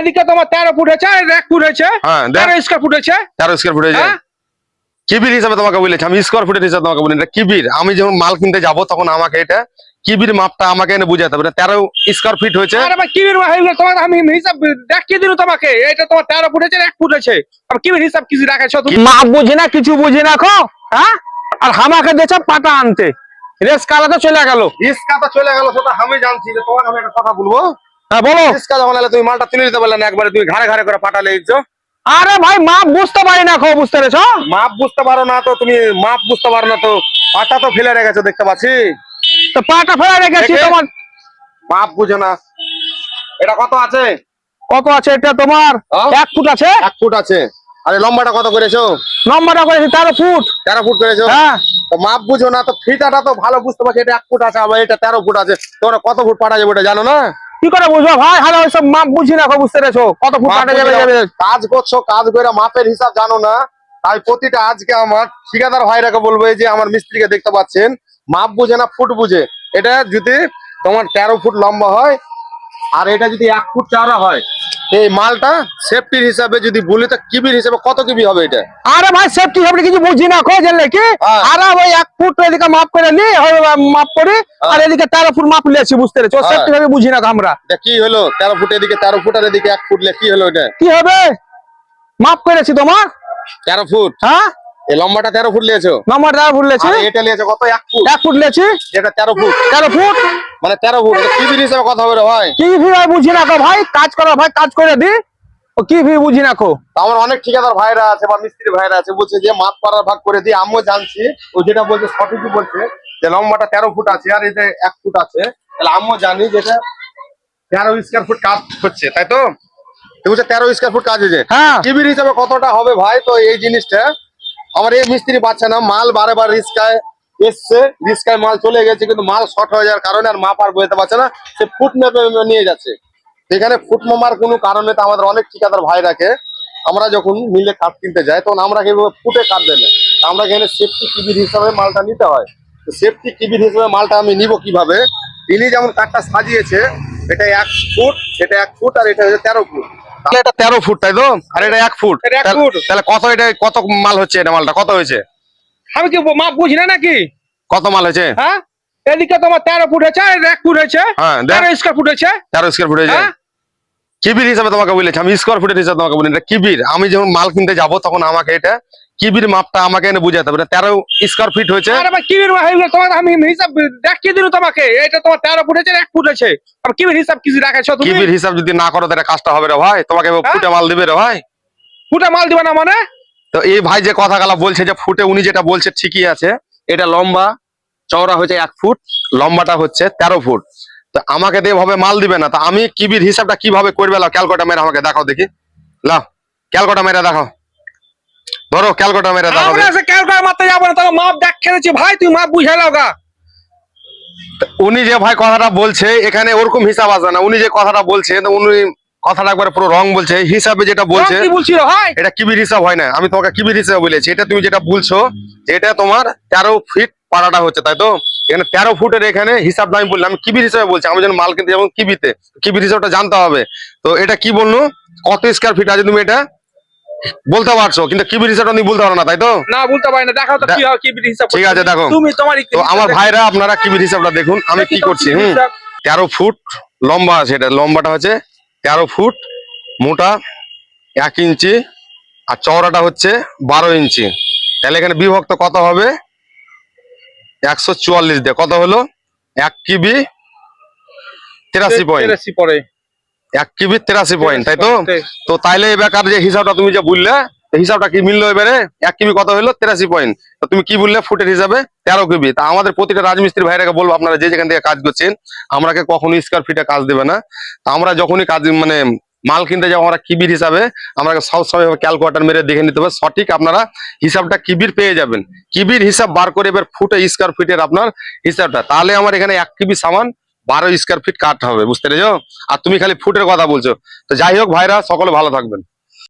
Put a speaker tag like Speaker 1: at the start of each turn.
Speaker 1: এদিকে তোমার 13 ফুট হয়েছে, আর 1 ফুট হয়েছে,
Speaker 2: হ্যাঁ
Speaker 1: 13 স্কয়ার ফুট হয়েছে।
Speaker 2: 13 স্কয়ার ফুট হয়েছে।
Speaker 1: হ্যাঁ?
Speaker 2: কিবির হিসাবে তোমাকে বলেছি, আমি স্কয়ার ফুটের হিসাবে তোমাকে বলি। এটা কিবির, আমি যখন মাল কিনতে যাব তখন আমাকে এটা কিবির মাপটা আমাকে এনে বুঝাতে হবে। 13 স্কয়ার ফিট হয়েছে।
Speaker 1: আরে ভাই কিবির হয়ে গেল, তোমার আমি হিসাব দেখিয়ে দিল তোমাকে। এটা তোমার 13 ফুট হয়েছে, 1 ফুট হয়েছে। আর কিবির হিসাব কিছু রাখাছো তুমি? মাপ বুঝি না, কিছু বুঝি না খো। হ্যাঁ, আর আমাকে দিয়েছে পাটা আনতে, রেস কালা তো চলে গেল।
Speaker 2: রিস্কা তো চলে গেল, সেটা আমি জানছি। যে তোমাকে আমি একটা কথা বলবো।
Speaker 1: হ্যাঁ বলো।
Speaker 2: রিস্কা যখন এলে তুমি মালটা তুলে দিতে পারলে না, একবারে তুমি ঘাড়ে ঘাড়ে করে পাঠালে ইচ্ছো।
Speaker 1: আরে ভাই মাপ বুঝতে পারি না খো, বুঝতে পেরেছো?
Speaker 2: মাপ বুঝতে পারো না তো তুমি, মাপ বুঝতে পারো না তো পাটা তো ফেলে রেখেছো দেখতে পাচ্ছি।
Speaker 1: তো পাটা ফেলে রেখেছি
Speaker 2: দেখে?
Speaker 1: তোমার।
Speaker 2: মাপ বুঝো না। এটা কত আছে?
Speaker 1: কত আছে এটা তোমার? 1 ফুট আছে।
Speaker 2: 1 ফুট আছে। আরে লম্বাটা কত করেছো?
Speaker 1: নম্বরটা করেছি 13 ফুট।
Speaker 2: 13 ফুট করেছো।
Speaker 1: হ্যাঁ।
Speaker 2: তো মাপ বুঝো না তো, ফিতাটা তো ভালো বুঝতে পারছি। এটা 1 ফুট আছে, আবার এটা 13 ফুট আছে। তোমরা কত ফুট পাঠা যাবে এটা জানো না?
Speaker 1: কি করে বুঝবো ভাই? হালে ওইসব মাপ বুঝি না খো, বুঝতে পেরেছো? কত ফুট
Speaker 2: মাপ
Speaker 1: কাটা
Speaker 2: বুঝি
Speaker 1: যাবে?
Speaker 2: না। কাজ করছো, কাজ করে মাপের হিসাব জানো না। তাই প্রতিটা আজকে আমার ঠিকাদার ভাইরাকে বলবো, এই যে আমার মিস্ত্রিকে দেখতে পাচ্ছেন, মাপ বুঝে না, ফুট বুঝে। এটা যদি তোমার 13 ফুট লম্বা হয়, আর এটা যদি 1 ফুট চওড়া হয়, এই মালটা সেফটির হিসাবে যদি বলি তো কিবির হিসাবে কত কিবি হবে এটা?
Speaker 1: আরে ভাই সেফটি হবে কিছু বুঝি না খো, জানলে কি?
Speaker 2: হ্যাঁ।
Speaker 1: আরে ওই 1 ফুট এদিকে মাপ করে নি, মাপ করে, আর এদিকে 13 ফুট মাপ লিয়েছি, বুঝতে পেরেছো?
Speaker 2: হ্যাঁ।
Speaker 1: সেফটি ভাবে বুঝি না খো আমরা।
Speaker 2: এটা কি হলো? 13 ফুট এদিকে 13 ফুট, আর এদিকে 1 ফুট লে কি হলো এটা?
Speaker 1: কি হবে? মাপ করেছি তোমার।
Speaker 2: 13 ফুট।
Speaker 1: হ্যাঁ,
Speaker 2: এই লম্বাটা 13 ফুট লিয়েছো।
Speaker 1: নম্বর 13 ফুট লিয়েছি।
Speaker 2: আর এটা লিয়েছো কত? 1 ফুট।
Speaker 1: 1 ফুট লিয়েছি।
Speaker 2: যেটা 13 ফুট,
Speaker 1: 13 ফুট
Speaker 2: মানে 13 ফুট। এটা কিবির হিসাবে কত হবে রে ভাই?
Speaker 1: কি ভি ভাই বুঝি না খো ভাই। কাজ করো ভাই, কাজ করে দি। ও কি ভি বুঝি না খো।
Speaker 2: তো আমার অনেক ঠিকাদার ভাইরা আছে বা মিস্ত্রি ভাইরা আছে, বলছে যে মাপ করার ভাগ করে দিই। আমিও জানছি ও যেটা বলছে সঠিকই বলছে, যে লম্বাটা 13 ফুট আছে আর এটা 1 ফুট আছে। তাহলে আমিও জানি যে এটা 13 স্কয়ার ফুট কাজ হচ্ছে, তাই তো? তুমি বলছো 13 স্কয়ার ফুট কাজ হয়েছে।
Speaker 1: হ্যাঁ।
Speaker 2: কিবির হিসাবে কতটা হবে ভাই? তো এই জিনিসটা আমার এই মিস্ত্রি পাচ্ছে না। মাল বারে বার রিস্কায় এসছে, রিস্কায় মাল চলে গেছে, কিন্তু মাল শর্ট হয়ে যাওয়ার কারণে আর মাপ আর বইতে পারছে না। সে ফুট মেপে নিয়ে যাচ্ছে। এখানে ফুট মামার কোনো কারণে তো আমাদের অনেক ঠিকাদার ভাই রাখে, আমরা যখন মিলে কাঠ কিনতে যাই তখন আমরা কিন্তু ফুটে কাঠ দেয় না। আমরা এখানে সেফটি কিবির হিসাবে মালটা নিতে হয়। সেফটি কিবির হিসাবে মালটা আমি নিব কিভাবে? তিনি যেমন কাঠটা সাজিয়েছে, এটা 1 ফুট, এটা 1 ফুট, আর এটা হচ্ছে 13 ফুট। তাহলে এটা 13 ফুট, তাই তো? আর এটা 1 ফুট।
Speaker 1: এটা 1 ফুট।
Speaker 2: তাহলে কত, এটা কত মাল হচ্ছে? এটা মালটা কত হয়েছে?
Speaker 1: আমি কি মাপ বুঝি না নাকি?
Speaker 2: কত মাল হয়েছে?
Speaker 1: হ্যাঁ, এদিকে তোমার 13 ফুট হয়েছে, আর 1 ফুট হয়েছে।
Speaker 2: হ্যাঁ,
Speaker 1: 13 স্কয়ার ফুট হয়েছে।
Speaker 2: 13 স্কয়ার ফুট হয়েছে।
Speaker 1: হ্যাঁ?
Speaker 2: কিবির হিসাবে তোমাকে বলেছি, আমি স্কয়ার ফুটের হিসাবে তোমাকে বলি। এটা কিবির, আমি যখন মাল কিনতে যাব তখন আমাকে এটা কিবির মাপটা আমাকে এনে বুঝাতে হবে। 13 স্কয়ার ফিট হয়েছে।
Speaker 1: আরে ভাই কিবির হয়ে গেল, তোমার আমি হিসাব দেখিয়ে দিল তোমাকে। এটা তোমার 13 ফুট হয়েছে, 1 ফুট হয়েছে। আর কিবির হিসাব কিছু রাখাছো তুমি?
Speaker 2: কিবির হিসাব যদি না করো তাহলে কাজটা হবে রে ভাই। তোমাকে ফুটে মাল দিবে রে ভাই।
Speaker 1: ফুটে মাল দিবা না মানে?
Speaker 2: তো এই ভাই যে কথাগুলা বলছে যে ফুটে, উনি যেটা বলছে ঠিকই আছে। এটা লম্বা চওড়া হচ্ছে 1 ফুট, লম্বাটা হচ্ছে 13 ফুট। তো আমাকে দিয়ে ভাবে মাল দিবে না। তো আমি কিবির হিসাবটা কিভাবে করবে? লাও ক্যালকুলেটর মেরে আমাকে দেখাও দেখি। লাও ক্যালকুলেটর মেরে দেখাও। ধরো ক্যালকুলেটর মেরে দেখাও।
Speaker 1: আমরা সে ক্যালকুলেটর মারতে যাবো না, তোমার মাপ দেখ খেলেছি ভাই, তুই মাপ বুঝে লাও গা।
Speaker 2: উনি যে ভাই কথাটা বলছে, এখানে ওরকম হিসাব আসবে না। উনি যে কথাটা বলছে, তো উনি কথাটা একবারে পুরো রং বলছে। হিসাবে যেটা বলছে
Speaker 1: কি বলছিল ভাই?
Speaker 2: এটা কিবির হিসাব হয় না। আমি তোমাকে কিবির হিসাবে বলেছি। এটা তুমি যেটা বলছো, এটা তোমার 13 ফিট পাড়াটা হচ্ছে, তাই তো? এখানে 13 ফুটের এখানে হিসাব আমি বললাম, আমি কিবির হিসাবে বলছি। আমি যখন মাল কিনতে যাবো কিবিতে, কিবির হিসাবটা জানতে হবে। তো এটা কি বললো, কত স্কয়ার ফিট আছে তুমি এটা বলতে পারছো, কিন্তু কিবির হিসাবটা তুমি বলতে পারো না, তাই তো?
Speaker 1: না বলতে পারি না। দেখাও তো কি হয় কিবির হিসাব।
Speaker 2: ঠিক আছে দেখো।
Speaker 1: তুমি তোমার
Speaker 2: তো আমার ভাইরা আপনারা কিবির হিসাবটা দেখুন আমি কি করছি। 13 ফুট লম্বা আছে। এটা লম্বাটা হচ্ছে 13 ফুট, মোটা 1 ইঞ্চি, আর চওড়াটা হচ্ছে 12 ইঞ্চি। তাহলে এখানে বিভক্ত কত হবে? 144 দিয়ে কত হলো? 1 কিবি 83 পয়েন্ট।
Speaker 1: 83 পড়ে।
Speaker 2: 1 কিবি 83 পয়েন্ট, তাই তো? তো তাইলে এই বেকার যে হিসাবটা তুমি যে বললে, হিসাবটা কি মিললো এবারে? 1 কিবি কত হলো? 83 পয়েন্ট। তো তুমি কি বললে? ফুটের হিসাবে 13 কিবি। তা আমাদের প্রতিটা রাজমিস্ত্রি ভাইরাকে বলবো, আপনারা যে যেখান থেকে কাজ করছেন, আমরাকে কখনোই স্কয়ার ফিটে কাজ দেবে না। আমরা যখনই কাজ মানে মাল কিনতে যাবো, আমরা কিবির হিসাবে আমাকে সবসময় ক্যালকুলেটর মেরে দেখে নিতে হবে সঠিক। আপনারা হিসাবটা কিবির পেয়ে যাবেন। কিবির হিসাব বার করে এবার ফুটে স্কয়ার ফিটের আপনার হিসাবটা, তাহলে আমার এখানে 1 কিবি সামান 12 স্কয়ার ফিট কাট হবে, বুঝতে পেরেছো? আর তুমি খালি ফুটের কথা বলছো। তো যাই হোক ভাইরা, সকলে ভালো থাকবেন।